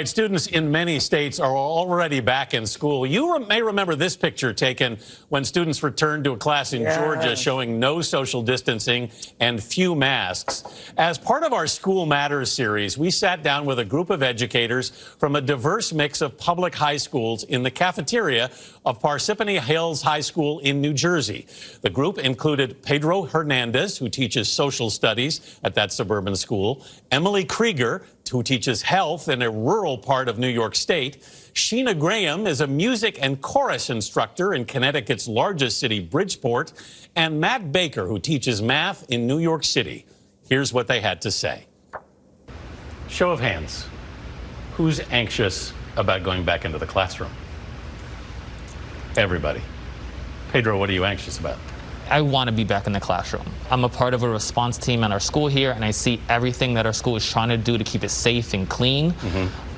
Students in many states are already back in school. You may remember this picture taken when students returned to a class in Georgia showing no social distancing and few masks. As part of our School Matters series, we sat down with a group of educators from a diverse mix of public high schools in the cafeteria of Parsippany Hills High School in New Jersey. The group included Pedro Hernandez, who teaches social studies at that suburban school, Emily Krieger, who teaches health in a rural part of New York State. Sheena Graham is a music and chorus instructor in Connecticut's largest city, Bridgeport, and Matt Baker, who teaches math in New York City. Here's what they had to say. Show of hands. Who's anxious about going back into the classroom? Everybody. Pedro, what are you anxious about? I want to be back in the classroom. I'm a part of a response team at our school here, and I see everything that our school is trying to do to keep it safe and clean.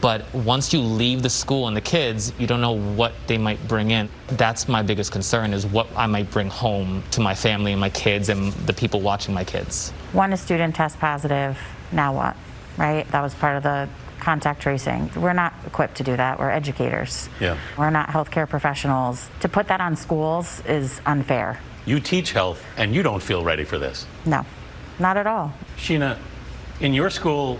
But once you leave the school and the kids, you don't know what they might bring in. That's my biggest concern, is what I might bring home to my family and my kids and the people watching my kids. When a student tests positive, now what, right? That was part of the contact tracing. We're not equipped to do that. We're educators. We're not healthcare professionals. To put that on schools is unfair. You teach health, and you don't feel ready for this. No, not at all. Sheena, in your school,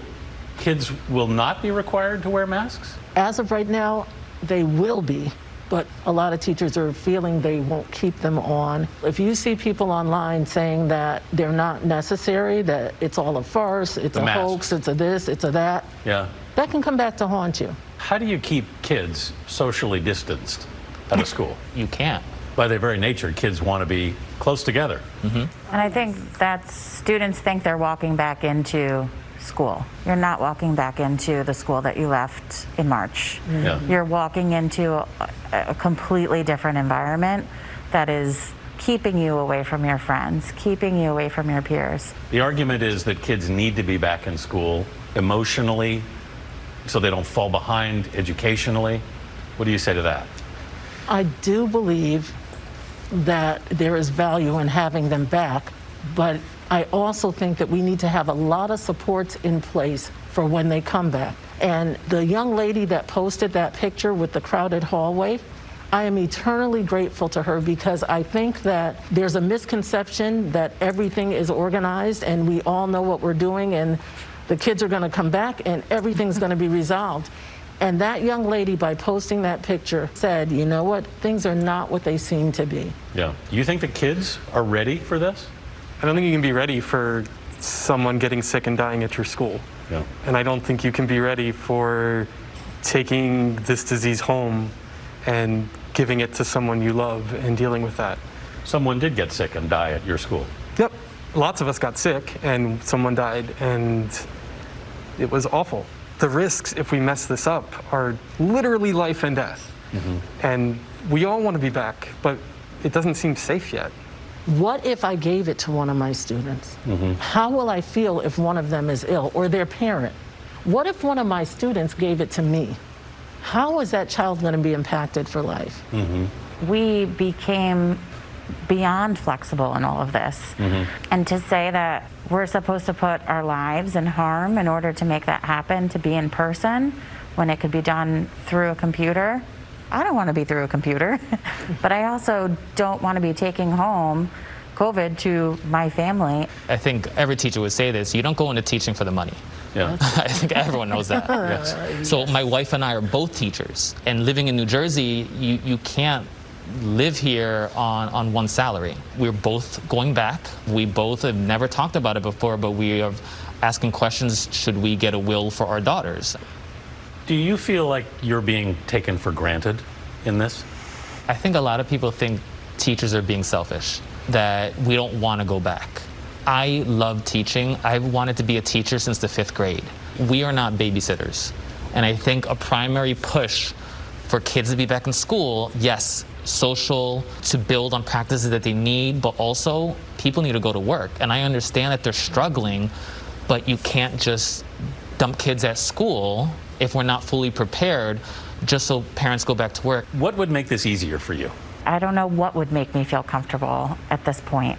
kids will not be required to wear masks? As of right now, they will be, but a lot of teachers are feeling they won't keep them on. If you see people online saying that they're not necessary, that it's all a farce, it's a hoax, it's a this, it's a that, that can come back to haunt you. How do you keep kids socially distanced at a school? You can't. By their very nature, kids want to be close together. And I think that students think they're walking back into school. You're not walking back into the school that you left in March. You're walking into a completely different environment that is keeping you away from your friends, keeping you away from your peers. The argument is that kids need to be back in school emotionally so they don't fall behind educationally. What do you say to that? I do believe that there is value in having them back, but I also think that we need to have a lot of supports in place for when they come back. And the young lady that posted that picture with the crowded hallway, I am eternally grateful to her, because I think that there's a misconception that everything is organized and we all know what we're doing and the kids are going to come back and everything's going to be resolved. And that young lady, by posting that picture, said, you know what, things are not what they seem to be. You think the kids are ready for this? I don't think you can be ready for someone getting sick and dying at your school. And I don't think you can be ready for taking this disease home and giving it to someone you love and dealing with that. Someone did get sick and die at your school. Yep. Lots of us got sick and someone died, and it was awful. The risks, if we mess this up, are literally life and death. And we all want to be back, but it doesn't seem safe yet. What if I gave it to one of my students? How will I feel if one of them is ill, or their parent? What if one of my students gave it to me? How is that child going to be impacted for life? We became beyond flexible in all of this. And to say that we're supposed to put our lives in harm in order to make that happen, to be in person, when it could be done through a computer, I don't want to be through a computer. But I also don't want to be taking home COVID to my family. I think every teacher would say this: you don't go into teaching for the money. I think everyone knows that. So my wife and I are both teachers, and living in New Jersey, you can't live here on one salary. We're both going back. We both have never talked about it before, but we are asking questions: should we get a will for our daughters? Do you feel like you're being taken for granted in this? I think a lot of people think teachers are being selfish, that we don't want to go back. I love teaching. I've wanted to be a teacher since the 5th grade. We are not babysitters. And I think a primary push for kids to be back in school, yes, social, to build on practices that they need, but also people need to go to work. And I understand that they're struggling, but you can't just dump kids at school if we're not fully prepared just so parents go back to work. What would make this easier for you? I don't know what would make me feel comfortable at this point.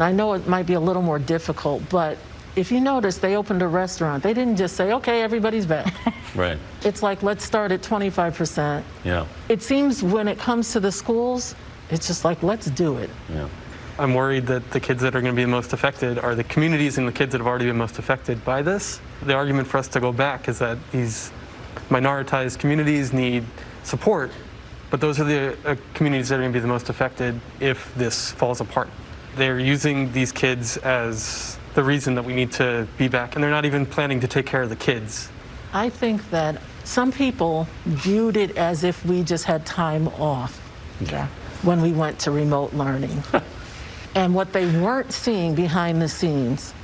I know it might be a little more difficult, but If you notice, they opened a restaurant. They didn't just say, okay, everybody's back. Right. It's like, let's start at 25%. Yeah. It seems when it comes to the schools, it's just like, let's do it. Yeah. I'm worried that the kids that are going to be the most affected are the communities and the kids that have already been most affected by this. The argument for us to go back is that these minoritized communities need support, but those are the communities that are going to be the most affected if this falls apart. They're using these kids as the reason that we need to be back, and they're not even planning to take care of the kids. I think that some people viewed it as if we just had time off when we went to remote learning. And what they weren't seeing behind the scenes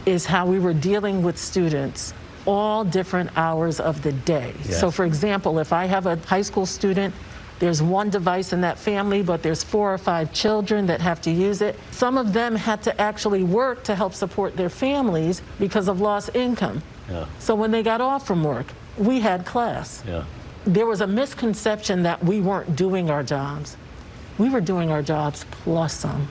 is how we were dealing with students all different hours of the day. Yes. So for example, if I have a high school student, there's one device in that family, but there's 4 or 5 children that have to use it. Some of them had to actually work to help support their families because of lost income. Yeah. So when they got off from work, we had class. Yeah. There was a misconception that we weren't doing our jobs. We were doing our jobs plus some.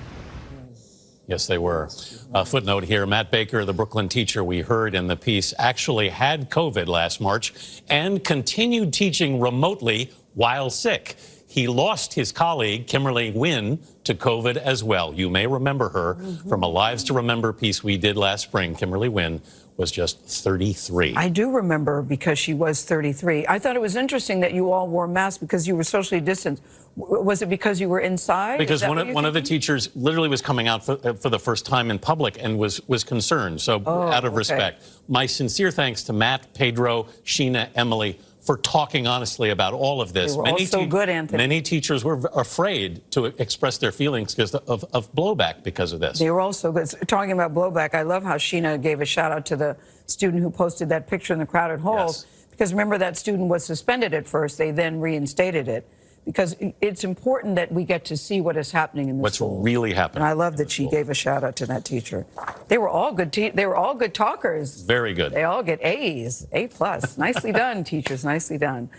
Yes, they were. A footnote here, Matt Baker, the Brooklyn teacher we heard in the piece, actually had COVID last March and continued teaching remotely while sick. He lost his colleague, Kimberly Wynn, to COVID as well. You may remember her from a Lives to Remember piece we did last spring. Kimberly Wynn was just 33. I do remember because she was 33. I thought it was interesting that you all wore masks because you were socially distanced. Was it because you were inside? Because one of the teachers literally was coming out for the first time in public and was concerned. So out of respect, my sincere thanks to Matt, Pedro, Sheena, Emily for talking honestly about all of this. They were all so good, Anthony. Many teachers were afraid to express their feelings because of blowback because of this. They were all so good. Talking about blowback, I love how Sheena gave a shout out to the student who posted that picture in the crowded halls. Yes. Because remember, that student was suspended at first. They then reinstated it. Because it's important that we get to see what is happening in the What's schools. really happening. And I love that she gave a shout out to that teacher. They were all good. They were all good talkers. Very good. They all get A's, A+. Nicely done, teachers. Nicely done.